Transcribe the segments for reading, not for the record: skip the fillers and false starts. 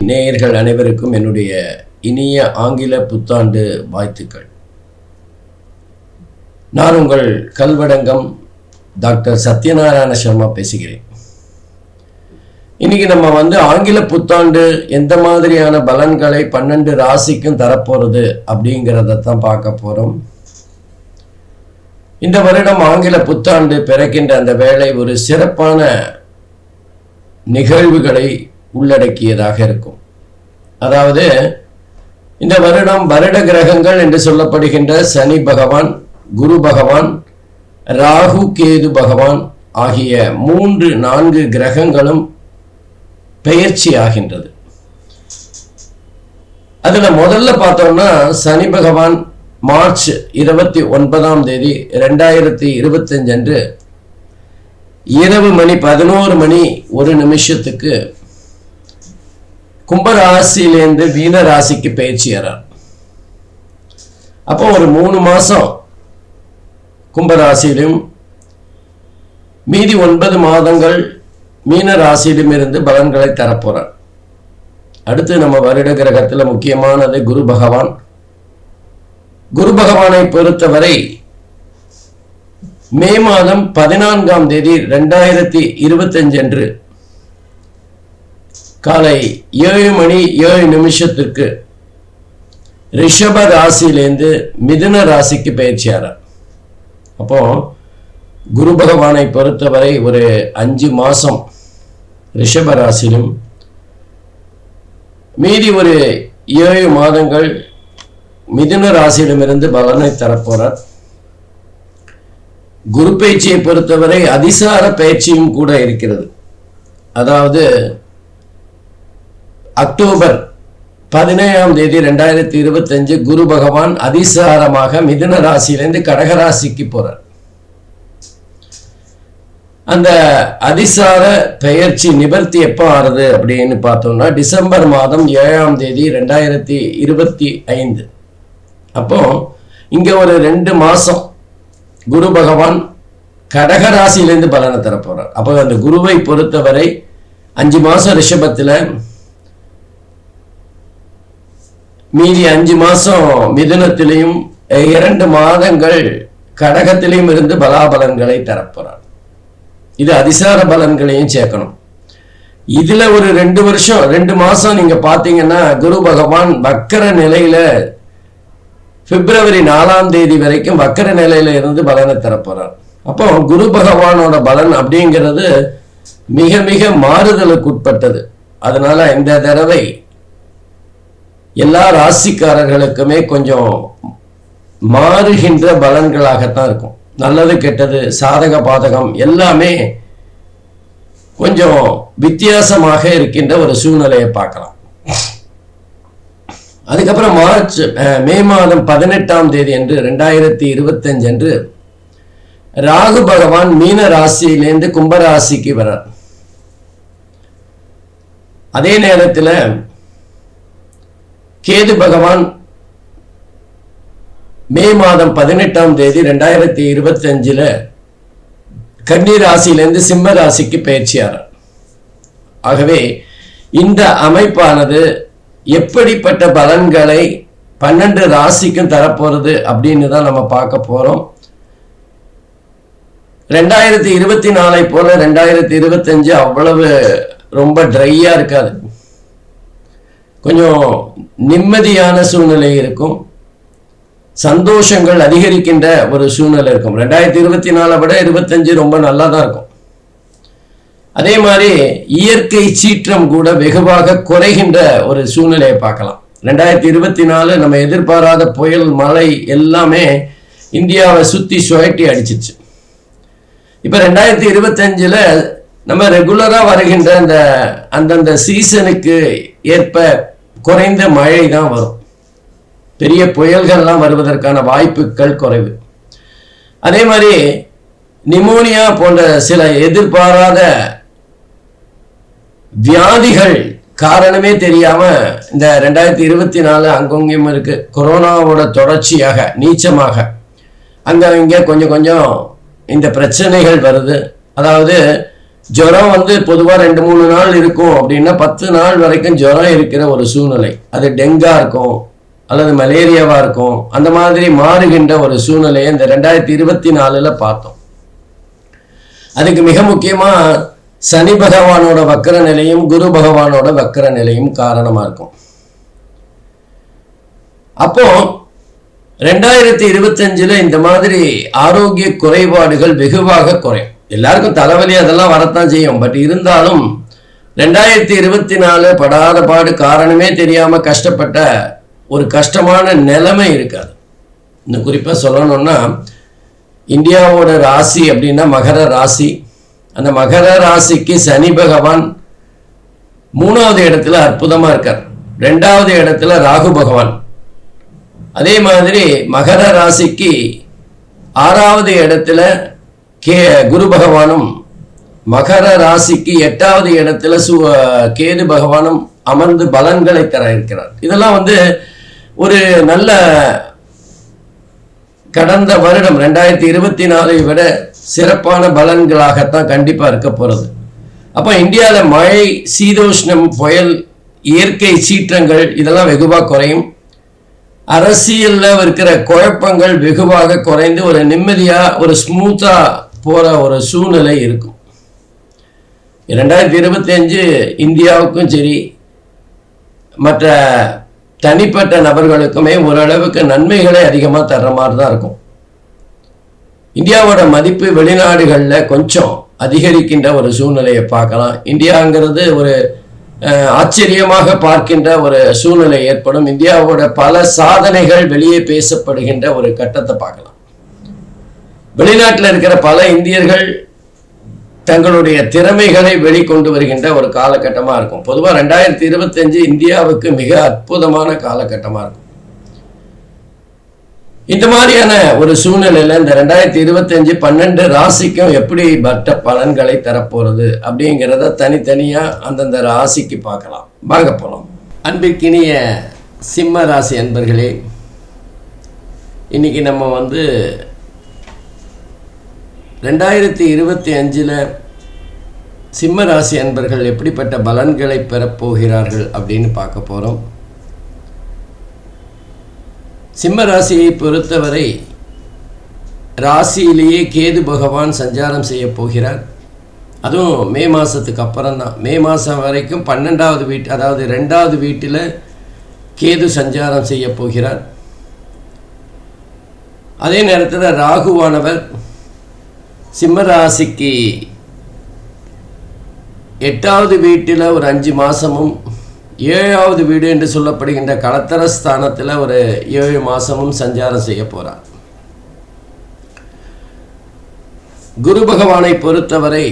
நேயர்கள் அனைவருக்கும் என்னுடைய இனிய ஆங்கில புத்தாண்டு வாழ்த்துக்கள். நான் உங்கள் கல்வடங்கம் டாக்டர் சத்யநாராயண சர்மா பேசுகிறேன். இன்னைக்கு நம்ம ஆங்கில புத்தாண்டு எந்த மாதிரியான பலன்களை 12 ராசிக்கும் தரப்போறது அப்படிங்கிறத தான் பார்க்க போறோம். இந்த வருடம் ஆங்கில புத்தாண்டு பிறக்கின்ற அந்த வேளை ஒரு சிறப்பான நிகழ்வுகளை உள்ளடக்கியதாக இருக்கும். அதாவது இந்த வருட கிரகங்கள் என்று சொல்லப்படுகின்ற சனி பகவான், குரு பகவான், ராகு கேது பகவான் ஆகிய 3-4 கிரகங்களும் பெயர்ச்சி ஆகின்றது. அதுல முதல்ல பார்த்தோம்னா சனி பகவான் மார்ச் 29ஆம் தேதி 2025 அன்று இரவு 11:01 கும்பராசியிலிருந்து மீன ராசிக்கு பயிற்சியாரார். அப்போ ஒரு 3 மாசம் கும்பராசியிலும் மீதி 9 மாதங்கள் மீன ராசியிலும் இருந்து பலன்களை தரப்போறார். அடுத்து நம்ம வருட கிரகத்தில் முக்கியமானது குரு பகவான். குரு பகவானை பொறுத்தவரை மே மாதம் 14ஆம் தேதி 2025 அன்று காலை 7:07 ரிஷப ராசியிலிருந்து மிதுன ராசிக்கு பயிற்சியாரார். அப்போ குரு பகவானை பொறுத்தவரை ஒரு 5 மாசம் ரிஷப ராசியிலும் மீதி ஒரு 7 மாதங்கள் மிதுன ராசியிடமிருந்து பலனை தரப்போறார். குரு பயிற்சியை பொறுத்தவரை அதிசார பயிற்சியும் கூட இருக்கிறது. அதாவது அக்டோபர் 17ஆம் தேதி 2025 குரு பகவான் அதிசாரமாக மிதுன ராசியிலிருந்து கடகராசிக்கு போறார். அந்த அதிசார பெயர்ச்சி நிவர்த்தி எப்போ ஆறுது அப்படின்னு பார்த்தோம்னா டிசம்பர் மாதம் 7ஆம் தேதி 2025. அப்போ இங்க ஒரு 2 மாசம் குரு பகவான் கடகராசியிலிருந்து பலனை தர போறார். அப்போ அந்த குருவை பொறுத்தவரை 5 மாசம் ரிஷபத்துல, மீதி 5 மாசம் மிதுனத்திலையும் 2 மாதங்கள் கடகத்திலையும் இருந்து பலாபலன்களை தரப்போறார். இது அதிசார பலன்களையும் சேர்க்கணும். இதுல ஒரு 2 வருஷம் 2 மாசம் நீங்க பாத்தீங்கன்னா குரு பகவான் வக்கர நிலையில பிப்ரவரி 4ஆம் தேதி வரைக்கும் வக்கர நிலையில இருந்து பலனை தரப்போறார். அப்போ குரு பகவானோட பலன் அப்படிங்கிறது மிக மிக மாறுதலுக்கு உட்பட்டது. அதனால இந்த தடவை எல்லா ராசிக்காரர்களுக்குமே கொஞ்சம் மாறுகின்ற பலன்களாகத்தான் இருக்கும். நல்லது கெட்டது சாதக பாதகம் எல்லாமே கொஞ்சம் வித்தியாசமாக இருக்கின்ற ஒரு சூழ்நிலையை பார்க்கலாம். அதுக்கப்புறம் மே மாதம் 18ஆம் தேதி என்று 2025 அன்று ராகு பகவான் மீன ராசியிலிருந்து கும்பராசிக்கு வரார். அதே நேரத்தில் கேது பகவான் மே மாதம் 18ஆம் தேதி 2025 கன்னி ராசியிலிருந்து சிம்ம ராசிக்கு பயிற்சியாரார். ஆகவே இந்த அமைப்பானது எப்படிப்பட்ட பலன்களை 12 ராசிக்கும் தரப்போறது அப்படின்னு தான் நம்ம பார்க்க போறோம். 2024 போல 2025 அவ்வளவு ரொம்ப ட்ரையா இருக்காது. கொஞ்சம் நிம்மதியான சூழ்நிலை இருக்கும். சந்தோஷங்கள் அதிகரிக்கின்ற ஒரு சூழ்நிலை இருக்கும். 2024 விட 25 ரொம்ப நல்லா தான் இருக்கும். அதே மாதிரி இயற்கை சீற்றம் கூட வெகுவாக குறைகின்ற ஒரு சூழ்நிலையை பார்க்கலாம். 2024 நம்ம எதிர்பாராத புயல் மழை எல்லாமே இந்தியாவை சுத்தி சுழட்டி அடிச்சிருச்சு. இப்ப 2025 நம்ம ரெகுலரா வருகின்ற அந்தந்த சீசனுக்கு ஏற்ப குறைந்த மழை தான் வரும். பெரிய புயல்கள்லாம் வருவதற்கான வாய்ப்புகள் குறைவு. அதே மாதிரி நிமோனியா போன்ற சில எதிர்பாராத வியாதிகள் காரணமே தெரியாம இந்த 2024 அங்கொங்கும் இருக்கு. கொரோனாவோட தொடர்ச்சியாக நீச்சமாக அங்க இங்க கொஞ்சம் கொஞ்சம் இந்த பிரச்சனைகள் வருது. அதாவது ஜுரம் பொதுவாக 2-3 நாள் இருக்கும் அப்படின்னா 10 நாள் வரைக்கும் ஜுரம் இருக்கிற ஒரு சூழ்நிலை. அது டெங்கா இருக்கும் அல்லது மலேரியாவா இருக்கும். அந்த மாதிரி மாறுகின்ற ஒரு சூழ்நிலையை இந்த 2024 பார்த்தோம். அதுக்கு மிக முக்கியமா சனி பகவானோட வக்கர நிலையும் குரு பகவானோட வக்கர நிலையும் காரணமா இருக்கும். அப்போ 2025 இந்த மாதிரி ஆரோக்கிய குறைபாடுகள் வெகுவாக குறையும். எல்லாருக்கும் தலைவலி அதெல்லாம் வரத்தான் செய்யும். பட் இருந்தாலும் 2024 படாத பாடு காரணமே தெரியாம கஷ்டப்பட்ட ஒரு கஷ்டமான நிலைமை இருக்காது. இன்னும் குறிப்பா சொல்லணும்னா இந்தியாவோட ராசி அப்படின்னா மகர ராசி. அந்த மகர ராசிக்கு சனி பகவான் 3வது இடத்துல அற்புதமா இருக்கார். 2வது இடத்துல ராகு பகவான். அதே மாதிரி மகர ராசிக்கு 6வது இடத்துல குரு பகவானும், மகர ராசிக்கு 8வது இடத்துல கேது பகவானும் அமர்ந்து பலன்களை தர இருக்கிறார். இதெல்லாம் ஒரு நல்ல கடந்த வருடம் 2024 விட சிறப்பான பலன்களாகத்தான் கண்டிப்பா இருக்க போறது. அப்ப இந்தியாவில் மழை, சீதோஷ்ணம், புயல், இயற்கை சீற்றங்கள் இதெல்லாம் வெகுவாக குறையும். அரசியல்ல இருக்கிற குழப்பங்கள் வெகுவாக குறைந்து ஒரு நிம்மதியா ஒரு ஸ்மூத்தா போற ஒரு சூழ்நிலை இருக்கும். 2025 இந்தியாவுக்கும் சரி மற்ற தனிப்பட்ட நபர்களுக்குமே ஓரளவுக்கு நன்மைகளை அதிகமாக தர்ற மாதிரி தான் இருக்கும். இந்தியாவோட மதிப்பு வெளிநாடுகளில் கொஞ்சம் அதிகரிக்கின்ற ஒரு சூழ்நிலையை பார்க்கலாம். இந்தியாங்கிறது ஒரு ஆச்சரியமாக பார்க்கின்ற ஒரு சூழ்நிலை ஏற்படும். இந்தியாவோட பல சாதனைகள் வெளியே பேசப்படுகின்ற ஒரு கட்டத்தை பார்க்கலாம். வெளிநாட்டில் இருக்கிற பல இந்தியர்கள் தங்களுடைய திறமைகளை வெளிக்கொண்டு வருகின்ற ஒரு காலகட்டமாக இருக்கும். பொதுவாக 2025 இந்தியாவுக்கு மிக அற்புதமான காலகட்டமாக இருக்கும். இந்த மாதிரியான ஒரு சூழ்நிலையில் இந்த 2025 12 ராசிக்கும் எப்படி பட்ட பலன்களை தரப்போறது அப்படிங்கிறத தனித்தனியா அந்தந்த ராசிக்கு பார்க்கலாம். வாங்க போலாம். அன்பிற்கினிய சிம்ம ராசி அன்பர்களே, இன்னைக்கு நம்ம 2025 சிம்ம ராசி அன்பர்கள் எப்படிப்பட்ட பலன்களை பெறப்போகிறார்கள் அப்படின்னு பார்க்க போகிறோம். சிம்ம ராசியை பொறுத்தவரை ராசியிலேயே கேது பகவான் சஞ்சாரம் செய்ய போகிறார். அதுவும் மே மாதத்துக்கு அப்புறம் தான். மே மாதம் வரைக்கும் 12வது வீட்டு, அதாவது 2வது வீட்டில் கேது சஞ்சாரம் செய்ய போகிறார். அதே நேரத்தில் ராகுவானவர் சிம்ம ராசிக்கு 8வது வீட்டில் ஒரு 5 மாதமும் 7வது வீடு என்று சொல்லப்படுகின்ற களத்திர ஸ்தானத்தில் ஒரு 7 மாதமும் சஞ்சாரம் செய்ய போகிறார். குரு பகவானை பொறுத்தவரை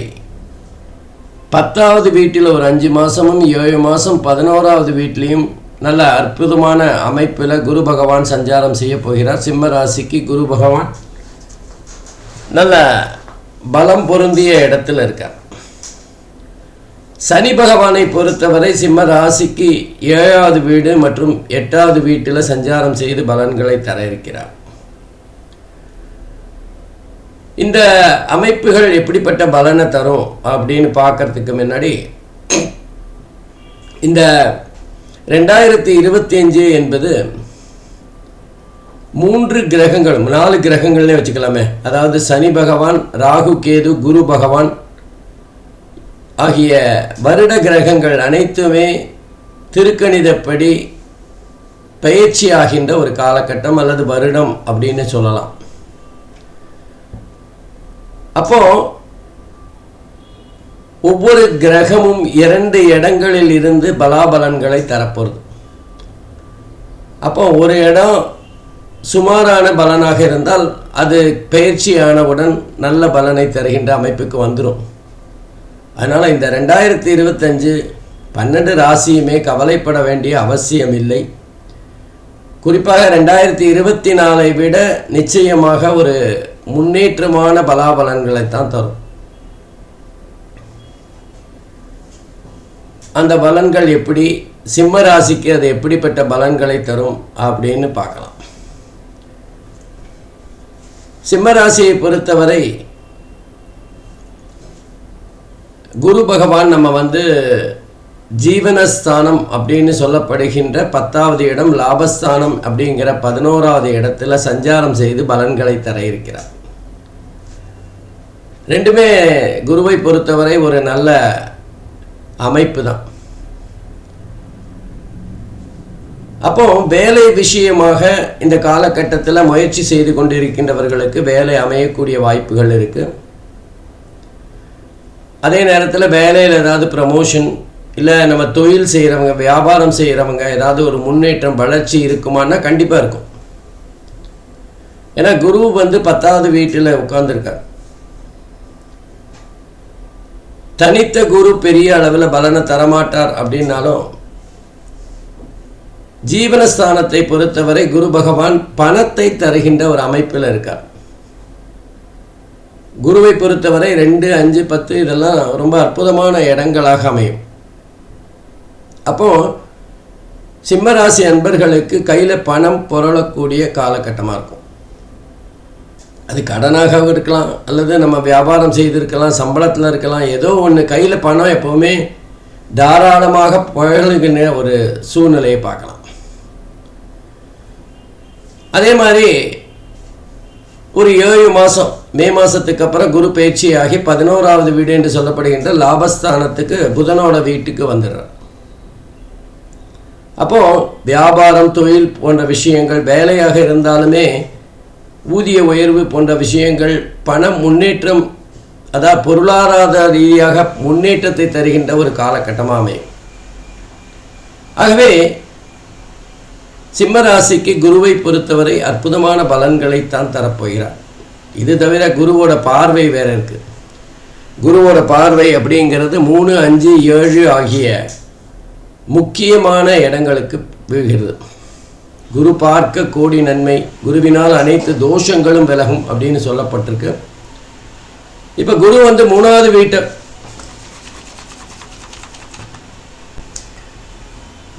10வது வீட்டில் ஒரு 5 மாதமும் 7 மாதம் 11வது வீட்டிலையும் நல்ல அற்புதமான அமைப்பில் குரு பகவான் சஞ்சாரம் செய்ய போகிறார். சிம்ம ராசிக்கு குரு பகவான் நல்ல பலம் பொருந்திய இடத்துல இருக்கார். சனி பகவானை பொறுத்தவரை சிம்ம ராசிக்கு 7வது வீடு மற்றும் 8வது வீட்டில் சஞ்சாரம் செய்து பலன்களை தர இருக்கிறார். இந்த அமைப்புகள் எப்படிப்பட்ட பலனை தரும் அப்படின்னு பார்க்கறதுக்கு முன்னாடி இந்த 2025 என்பது 3 கிரகங்கள், 4 கிரகங்கள்னே வச்சுக்கலாமே. அதாவது சனி பகவான், ராகு, கேது, குரு பகவான் ஆகிய வருட கிரகங்கள் அனைத்துமே திருக்கணிதப்படி பயிற்சி ஆகின்ற ஒரு காலகட்டம் அல்லது வருடம் அப்படின்னு சொல்லலாம். அப்போ ஒவ்வொரு கிரகமும் 2 இடங்களில் இருந்து பலாபலன்களை தரப்போகுது. அப்போ ஒரு இடம் சுமாரான பலனாக இருந்தால் அது பயிற்சியானவுடன் நல்ல பலனை தருகின்ற அமைப்புக்கு வந்துடும். அதனால் இந்த 2025 12 ராசியுமே கவலைப்பட வேண்டிய அவசியம் இல்லை. குறிப்பாக 2024 விட நிச்சயமாக ஒரு முன்னேற்றமான பலாபலன்களைத்தான் தரும். அந்த பலன்கள் எப்படி, சிம்ம ராசிக்கு அது எப்படிப்பட்ட பலன்களை தரும் அப்படின்னு பார்க்கலாம். சிம்ம ராசியை பொறுத்தவரை குரு பகவான் நம்ம ஜீவனஸ்தானம் அப்படின்னு சொல்லப்படுகின்ற 10வது இடம், லாபஸ்தானம் அப்படிங்கிற 11வது இடத்துல சஞ்சாரம் செய்து பலன்களை தர இருக்கிறார். ரெண்டுமே குருவை பொறுத்தவரை ஒரு நல்ல அமைப்பு தான். அப்போ வேலை விஷயமாக இந்த காலகட்டத்தில் முயற்சி செய்து கொண்டிருக்கின்றவர்களுக்கு வேலை அமையக்கூடிய வாய்ப்புகள் இருக்கு. அதே நேரத்தில் வேலையில் ஏதாவது ப்ரமோஷன், இல்லை நம்ம தொழில் செய்கிறவங்க, வியாபாரம் செய்கிறவங்க ஏதாவது ஒரு முன்னேற்றம், வளர்ச்சி இருக்குமான்னா கண்டிப்பாக இருக்கும். ஏன்னா குரு 10வது வீட்டில் உட்கார்ந்துருக்கார். தனித்த குரு பெரிய அளவில் பலனை தரமாட்டார் அப்படின்னாலும், ஜீவனஸ்தானத்தை பொறுத்தவரை குரு பகவான் பணத்தை தருகின்ற ஒரு அமைப்பில் இருக்கார். குருவை பொறுத்தவரை 2, 5, 10 இதெல்லாம் ரொம்ப அற்புதமான இடங்களாக அமையும். அப்போ சிம்மராசி அன்பர்களுக்கு கையில் பணம் புரளக்கூடிய காலகட்டமாக இருக்கும். அது கடனாக இருக்கலாம், அல்லது நம்ம வியாபாரம் செய்திருக்கலாம், சம்பளத்தில் இருக்கலாம். ஏதோ ஒன்று கையில் பணம் எப்போவுமே தாராளமாக புகழுகின்ற ஒரு சூழ்நிலையை பார்க்கலாம். அதே மாதிரி ஒரு 7 மாதம், மே மாதத்துக்கு அப்புறம் குரு பயிற்சியாகி 11வது வீடு என்று சொல்லப்படுகின்ற லாபஸ்தானத்துக்கு புதனோட வீட்டுக்கு வந்துடுறார். அப்போ வியாபாரம், தொழில் போன்ற விஷயங்கள், வேலையாக இருந்தாலுமே ஊதிய உயர்வு போன்ற விஷயங்கள், பண முன்னேற்றம், அதாவது பொருளாதார ரீதியாக முன்னேற்றத்தை தருகின்ற ஒரு காலகட்டமாக அமையும். ஆகவே சிம்மராசிக்கு குருவை பொறுத்தவரை அற்புதமான பலன்களைத்தான் தரப்போகிறார். இது தவிர குருவோட பார்வை வேற இருக்கு. குருவோட பார்வை அப்படிங்கிறது 3, 5, 7 ஆகிய முக்கியமான இடங்களுக்கு விழுகிறது. குரு பார்க்க கோடி நன்மை, குருவினால் அனைத்து தோஷங்களும் விலகும் அப்படின்னு சொல்லப்பட்டிருக்கு. இப்போ குரு 3வது வீட்டை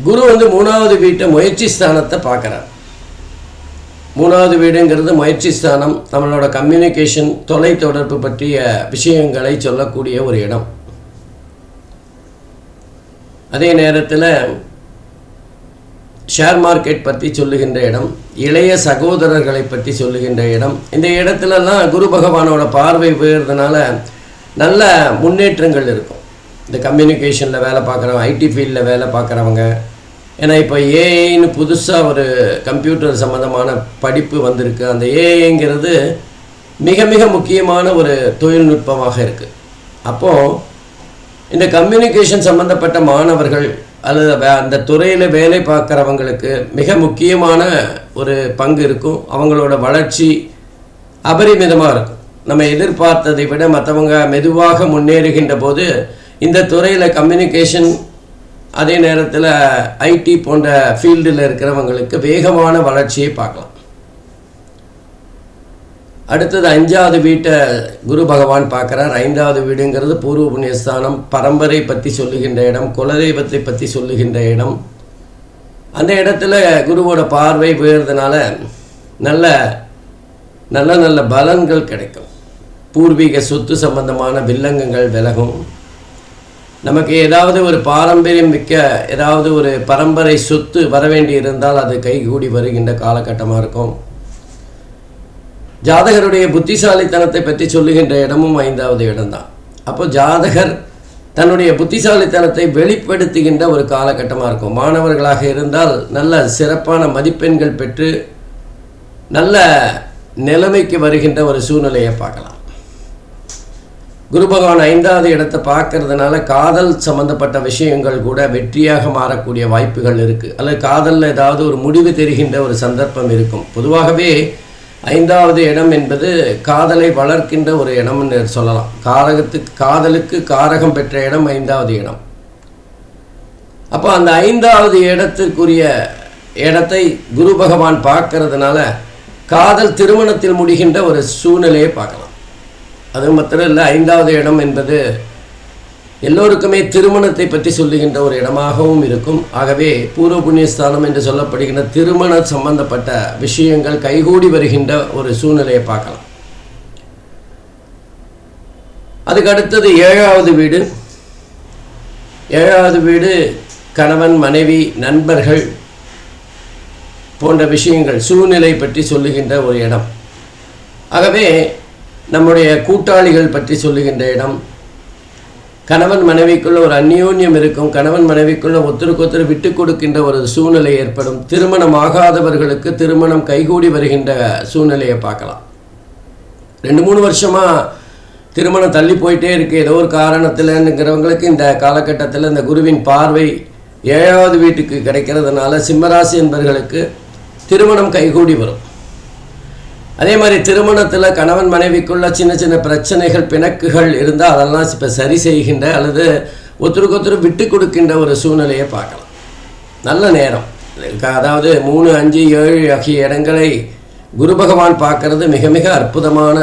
குரு 3வது வீட்டை முயற்சி ஸ்தானத்தை பார்க்குறார். 3வது வீடுங்கிறது முயற்சி ஸ்தானம், நம்மளோட கம்யூனிகேஷன், தொலைத்தொடர்பு பற்றிய விஷயங்களை சொல்லக்கூடிய ஒரு இடம். அதே நேரத்தில் ஷேர் மார்க்கெட் பற்றி சொல்லுகின்ற இடம், இளைய சகோதரர்களை பற்றி சொல்லுகின்ற இடம். இந்த இடத்துலலாம் குரு பகவானோட பார்வை போகிறதுனால நல்ல முன்னேற்றங்கள் இருக்கும். இந்த கம்யூனிகேஷனில் வேலை பார்க்குறவங்க, ஐடி ஃபீல்டில் வேலை பார்க்குறவங்க, ஏன்னா இப்போ ஏஐன்னு புதுசாக ஒரு கம்ப்யூட்டர் சம்மந்தமான படிப்பு வந்திருக்கு. அந்த ஏஐங்கிறது மிக மிக முக்கியமான ஒரு தொழில்நுட்பமாக இருக்குது. அப்போது இந்த கம்யூனிகேஷன் சம்மந்தப்பட்ட மாணவர்கள் அல்லது அந்த துறையில் வேலை பார்க்குறவங்களுக்கு மிக முக்கியமான ஒரு பங்கு இருக்கும். அவங்களோட வளர்ச்சி அபரிமிதமாக இருக்கும். நம்ம எதிர்பார்த்ததை விட மற்றவங்க மெதுவாக முன்னேறுகின்ற போது இந்த துறையில் கம்யூனிகேஷன், அதே நேரத்தில் ஐடி போன்ற ஃபீல்டில் இருக்கிறவங்களுக்கு வேகமான வளர்ச்சியை பார்க்கலாம். அடுத்தது 5வது வீட்டை குரு பகவான் பார்க்குறார். 5வது வீடுங்கிறது பூர்வ புண்ணியஸ்தானம், பரம்பரை பற்றி சொல்லுகின்ற இடம், குலதெய்வத்தை பற்றி சொல்லுகின்ற இடம். அந்த இடத்துல குருவோட பார்வை விழுறதுனால நல்ல நல்ல நல்ல பலன்கள் கிடைக்கும். பூர்வீக சொத்து சம்பந்தமான வில்லங்கங்கள் விலகும். நமக்கு ஏதாவது ஒரு பாரம்பரியம் மிக்க ஏதாவது ஒரு பரம்பரை சொத்து வரவேண்டி இருந்தால் அது கைகூடி வருகின்ற காலகட்டமாக இருக்கும். ஜாதகருடைய புத்திசாலித்தனத்தை பற்றி சொல்லுகின்ற இடமும் 5வது இடம்தான். அப்போ ஜாதகர் தன்னுடைய புத்திசாலித்தனத்தை வெளிப்படுத்துகின்ற ஒரு காலகட்டமாக இருக்கும். மாணவர்களாக இருந்தால் நல்ல சிறப்பான மதிப்பெண்கள் பெற்று நல்ல நிலைமைக்கு வருகின்ற ஒரு சூழ்நிலையை பார்க்கலாம். குரு பகவான் 5வது இடத்தை பார்க்கறதுனால காதல் சம்பந்தப்பட்ட விஷயங்கள் கூட வெற்றியாக மாறக்கூடிய வாய்ப்புகள் இருக்குது. அல்லது காதலில் ஏதாவது ஒரு முடிவு தெரிகின்ற ஒரு சந்தர்ப்பம் இருக்கும். பொதுவாகவே 5வது இடம் என்பது காதலை வளர்க்கின்ற ஒரு இடம்னு சொல்லலாம். காதலுக்கு காரகம் பெற்ற இடம் 5வது இடம். அப்போ அந்த 5வது இடத்துக்குரிய இடத்தை குரு பகவான் பார்க்கறதுனால காதல் திருமணத்தில் முடிகின்ற ஒரு சூழ்நிலையை பார்க்கலாம். அது மாத்திரம் இல்லை, 5வது இடம் என்பது எல்லோருக்குமே திருமணத்தை பற்றி சொல்லுகின்ற ஒரு இடமாகவும் இருக்கும். ஆகவே பூர்வ புண்ணியஸ்தானம் என்று சொல்லப்படுகின்ற திருமண சம்பந்தப்பட்ட விஷயங்கள் கைகூடி வருகின்ற ஒரு சூழ்நிலையை பார்க்கலாம். அதுக்கு அடுத்தது 7வது வீடு. ஏழாவது வீடு கணவன் மனைவி நண்பர்கள் போன்ற விஷயங்கள் சூழ்நிலை பற்றி சொல்லுகின்ற ஒரு இடம். ஆகவே நம்முடைய கூட்டாளிகள் பற்றி சொல்லுகின்ற இடம். கணவன் மனைவிக்குள்ள ஒரு அந்யோன்யம் இருக்கும். கணவன் மனைவிக்குள்ள ஒருத்தருக்கு விட்டு கொடுக்கின்ற ஒரு சூழ்நிலை ஏற்படும். திருமணம் ஆகாதவர்களுக்கு திருமணம் கைகூடி வருகின்ற சூழ்நிலையை பார்க்கலாம். 2-3 வருஷமாக திருமணம் தள்ளி போயிட்டே இருக்குது ஏதோ ஒரு காரணத்தில்ங்கிறவங்களுக்கு இந்த காலகட்டத்தில் இந்த குருவின் பார்வை 7வது வீட்டுக்கு கிடைக்கிறதுனால சிம்மராசி என்பவர்களுக்கு திருமணம் கைகூடி வரும். அதே மாதிரி திருமணத்தில் கணவன் மனைவிக்குள்ள சின்ன சின்ன பிரச்சனைகள் பிணக்குகள் இருந்தால் அதெல்லாம் இப்போ சரி செய்கின்ற அல்லது ஒருத்தருக்கு விட்டு கொடுக்கின்ற ஒரு சூழ்நிலையை பார்க்கலாம். நல்ல நேரம், அதாவது 3, 5, 7 ஆகிய இடங்களை குரு பகவான் பார்க்கறது மிக மிக அற்புதமான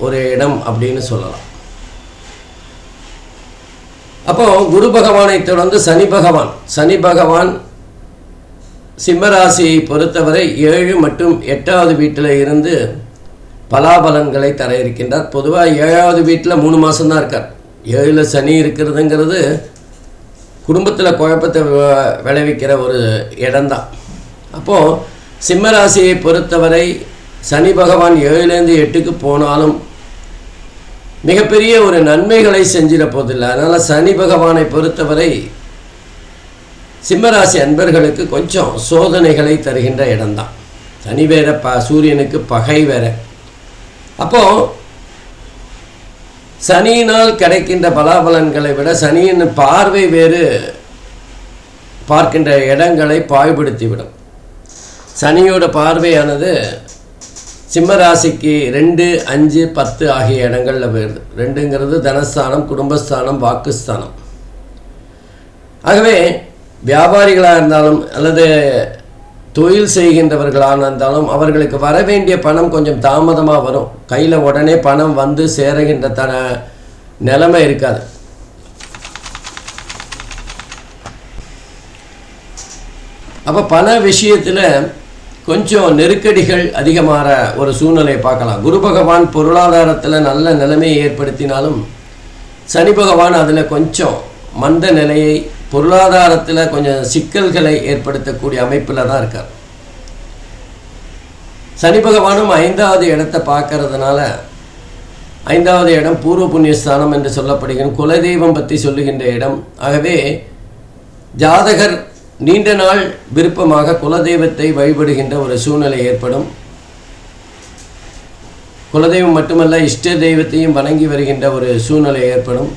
ஒரு இடம் அப்படின்னு சொல்லலாம். அப்போ குரு பகவானை தொடர்ந்து சனி பகவான் சிம்மராசியை பொறுத்தவரை 7 மற்றும் 8வது வீட்டில் இருந்து பலாபலன்களை தர இருக்கின்றார். பொதுவாக 7வது வீட்டில் 3 மாதம்தான் இருக்கார். 7ல் சனி இருக்கிறதுங்கிறது குடும்பத்தில் குழப்பத்தை விளைவிக்கிற ஒரு இடம்தான். அப்போது சிம்மராசியை பொறுத்தவரை சனி பகவான் 7லேருந்து 8க்கு போனாலும் மிகப்பெரிய ஒரு நன்மைகளை செஞ்சிட போதில்லை. அதனால் சனி பகவானை பொறுத்தவரை சிம்மராசி அன்பர்களுக்கு கொஞ்சம் சோதனைகளை தருகின்ற இடம்தான். சனி வேற சூரியனுக்கு பகை வேற. அப்போது சனியினால் கிடைக்கின்ற பலாபலன்களை விட சனியின் பார்வை வேறு பார்க்கின்ற இடங்களை பாழ்படுத்திவிடும். சனியோட பார்வையானது சிம்மராசிக்கு 2, 5, 10 ஆகிய இடங்களில் வருது. 2ங்கிறது தனஸ்தானம், குடும்பஸ்தானம், வாக்குஸ்தானம். ஆகவே வியாபாரிகளாக இருந்தாலும் அல்லது தொழில் செய்கின்றவர்களாக இருந்தாலும் அவர்களுக்கு வர வேண்டிய பணம் கொஞ்சம் தாமதமாக வரும். கையில் உடனே பணம் வந்து சேருகின்ற நிலைமை இருக்காது. அப்போ பண விஷயத்தில் கொஞ்சம் நெருக்கடிகள் அதிகமான ஒரு சூழ்நிலையை பார்க்கலாம். குரு பகவான் பொருளாதாரத்தில் நல்ல நிலைமையை ஏற்படுத்தினாலும் சனி பகவான் அதில் கொஞ்சம் மந்த நிலையை, பொருளாதாரத்தில் கொஞ்சம் சிக்கல்களை ஏற்படுத்தக்கூடிய அமைப்பில் தான் இருக்கார். சனி பகவானும் 5வது இடத்தை பார்க்கறதுனால 5வது இடம் பூர்வ புண்ணியஸ்தானம் என்று சொல்லப்படுகிற குலதெய்வம் பற்றி சொல்லுகின்ற இடம். ஆகவே ஜாதகர் நீண்ட நாள் விருப்பமாக குலதெய்வத்தை வழிபடுகின்ற ஒரு சூழ்நிலை ஏற்படும். குலதெய்வம் மட்டுமல்ல இஷ்ட தெய்வத்தையும் வணங்கி வருகின்ற ஒரு சூழ்நிலை ஏற்படும்.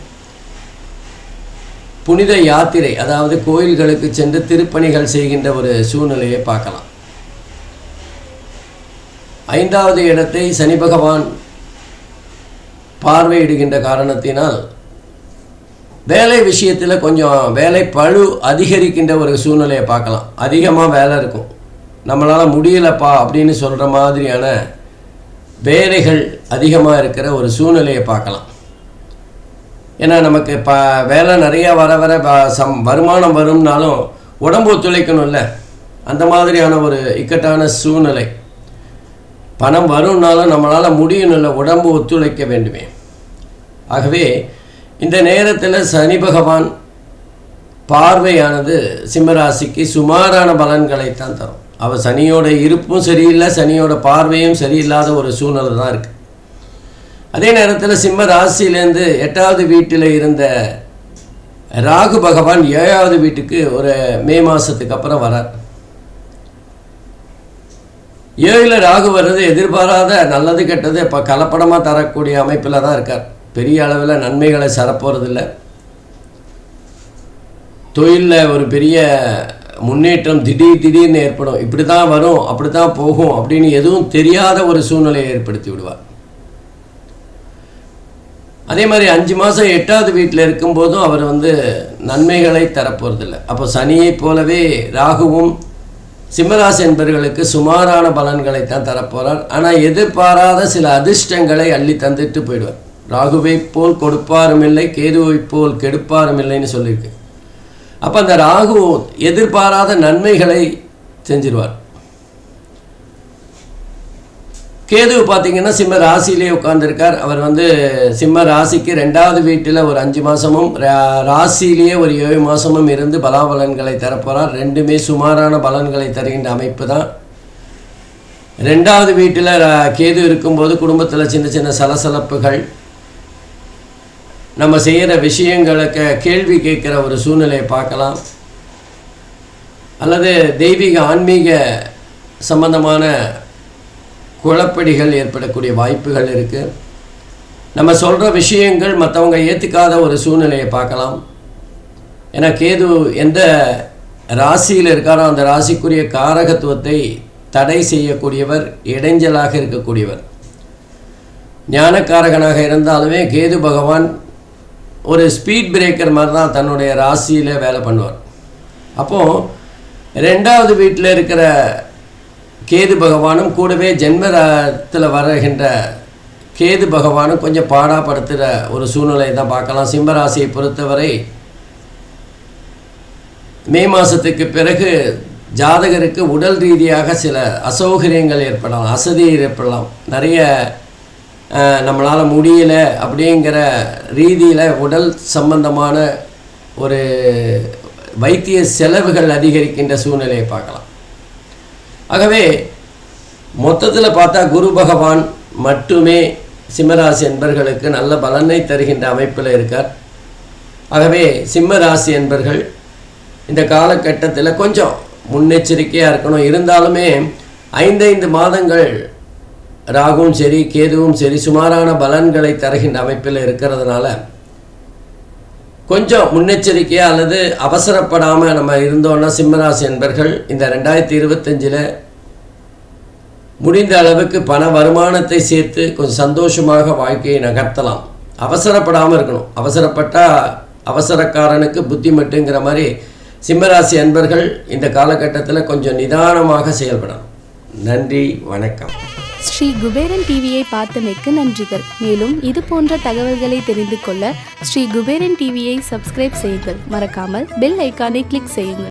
புனித யாத்திரை, அதாவது கோயில்களுக்கு சென்று திருப்பணிகள் செய்கின்ற ஒரு சூழ்நிலையை பார்க்கலாம். 5வது இடத்தை சனி பகவான் பார்வையிடுகின்ற காரணத்தினால் வேலை விஷயத்தில் கொஞ்சம் வேலை பளு அதிகரிக்கின்ற ஒரு சூழ்நிலையை பார்க்கலாம். அதிகமாக வேலை இருக்கும், நம்மளால் முடியலப்பா அப்படின்னு சொல்கிற மாதிரியான வேலைகள் அதிகமாக இருக்கிற ஒரு சூழ்நிலையை பார்க்கலாம். ஏன்னா நமக்கு வேலை நிறையா வர வருமானம் வரும்னாலும் உடம்பு ஒத்துழைக்கணும்ல, அந்த மாதிரியான ஒரு இக்கட்டான சூழ்நிலை. பணம் வரும்னாலும் நம்மளால் முடியணும்ல, உடம்பு ஒத்துழைக்க வேண்டுமே. ஆகவே இந்த நேரத்தில் சனி பகவான் பார்வையானது சிம்மராசிக்கு சுமாரான பலன்களைத்தான் தரும். அவர் சனியோட இருப்பும் சரியில்லை, சனியோட பார்வையும் சரியில்லாத ஒரு சூழ்நிலை தான் இருக்குது. அதே நேரத்தில் சிம்ம ராசியிலேருந்து 8வது வீட்டில் இருந்த ராகு பகவான் 7வது வீட்டுக்கு ஒரு மே மாதத்துக்கு அப்புறம் வரார். 7ல் ராகு வர்றது எதிர்பாராத நல்லது கெட்டது இப்போ கலப்படமாக தரக்கூடிய அமைப்பில் தான் இருக்கார். பெரிய அளவில் நன்மைகளை சரப்போகிறதில்லை. தொழிலில் ஒரு பெரிய முன்னேற்றம் திடீர்னு ஏற்படும். இப்படி தான் வரும், அப்படி தான் போகும் அப்படின்னு எதுவும் தெரியாத ஒரு சூழ்நிலையை ஏற்படுத்தி விடுவார். அதே மாதிரி 5 மாதம் 8வது வீட்டில் இருக்கும்போதும் அவர் நன்மைகளை தரப்போகிறதில்லை. அப்போ சனியை போலவே ராகுவும் சிம்மராசி என்பவர்களுக்கு சுமாரான பலன்களைத்தான் தரப்போகிறார். ஆனால் எதிர்பாராத சில அதிர்ஷ்டங்களை அள்ளி தந்துட்டு போயிடுவார். ராகுவை போல் கொடுப்பாரும் இல்லை, கேதுவை போல் கெடுப்பாரும் இல்லைன்னு சொல்லியிருக்கு. அப்போ அந்த ராகு எதிர்பாராத நன்மைகளை செஞ்சிருவார். கேது பார்த்தீங்கன்னா சிம்ம ராசியிலே உட்கார்ந்துருக்கார். அவர் சிம்ம ராசிக்கு 2வது வீட்டில் ஒரு 5 மாதமும் ராசியிலேயே ஒரு 7 மாதமும் இருந்து பலாபலன்களை தரப்போகிறார். ரெண்டுமே சுமாரான பலன்களை தருகின்ற அமைப்பு தான். 2வது வீட்டில் கேது இருக்கும்போது குடும்பத்தில் சின்ன சின்ன சலசலப்புகள், நம்ம செய்கிற விஷயங்களுக்கு கேள்வி கேட்குற ஒரு சூழ்நிலையை பார்க்கலாம். அல்லது தெய்வீக ஆன்மீக சம்பந்தமான குழப்படிகள் ஏற்படக்கூடிய வாய்ப்புகள் இருக்குது. நம்ம சொல்கிற விஷயங்கள் மற்றவங்க ஏற்றுக்காத ஒரு சூழ்நிலையை பார்க்கலாம். ஏன்னா கேது எந்த ராசியில் இருக்காரோ அந்த ராசிக்குரிய காரகத்துவத்தை தடை செய்யக்கூடியவர், இடைஞ்சலாக இருக்கக்கூடியவர். ஞானக்காரகனாக இருந்தாலுமே கேது பகவான் ஒரு ஸ்பீட் பிரேக்கர் மாதிரி தான் தன்னுடைய ராசியில் வேலை பண்ணுவார். அப்போது 2வது வீட்டில் இருக்கிற கேது பகவானும் கூடவே ஜென்மத்தில் வருகின்ற கேது பகவானும் கொஞ்சம் பாடாப்படுத்துகிற ஒரு சூழ்நிலையை தான் பார்க்கலாம். சிம்மராசியை பொறுத்தவரை மே மாதத்துக்கு பிறகு ஜாதகருக்கு உடல் ரீதியாக சில அசௌகரியங்கள் ஏற்படலாம், அசதி ஏற்படலாம். நிறைய நம்மளால் முடியலை அப்படிங்கிற ரீதியில் உடல் சம்பந்தமான ஒரு வைத்திய செலவுகள் அதிகரிக்கின்ற சூழ்நிலையை பார்க்கலாம். ஆகவே மொத்தத்தில் பார்த்தா குரு பகவான் மட்டுமே சிம்மராசி என்பர்களுக்கு நல்ல பலனை தருகின்ற அமைப்பில் இருக்கார். ஆகவே சிம்மராசி என்பர்கள் இந்த காலகட்டத்தில் கொஞ்சம் முன்னெச்சரிக்கையாக இருக்கணும். இருந்தாலுமே 5 மாதங்கள் ராகுவும் சரி கேதுவும் சரி சுமாரான பலன்களை தருகின்ற அமைப்பில் இருக்கிறதுனால கொஞ்சம் முன்னெச்சரிக்கையாக அல்லது அவசரப்படாமல் நம்ம இருந்தோன்னா சிம்மராசி என்பர்கள் இந்த 2025 முடிந்த அளவுக்கு பண வருமானத்தை சேர்த்து கொஞ்சம் சந்தோஷமாக வாழ்க்கையை நகர்த்தலாம். அவசரப்படாமல் இருக்கணும். அவசரப்பட்டால் அவசரக்காரனுக்கு புத்தி மட்டுங்கிற மாதிரி சிம்மராசி அன்பர்கள் இந்த காலகட்டத்தில் கொஞ்சம் நிதானமாக செயல்படணும். நன்றி, வணக்கம். ஸ்ரீ குபேரன் டிவியை பார்த்தமைக்கு நன்றிகள். மேலும் இது போன்ற தகவல்களை தெரிந்து கொள்ள ஸ்ரீ குபேரன் டிவியை சப்ஸ்கிரைப் செய்யுங்கள். மறக்காமல் பெல் ஐக்கானை கிளிக் செய்யுங்கள்.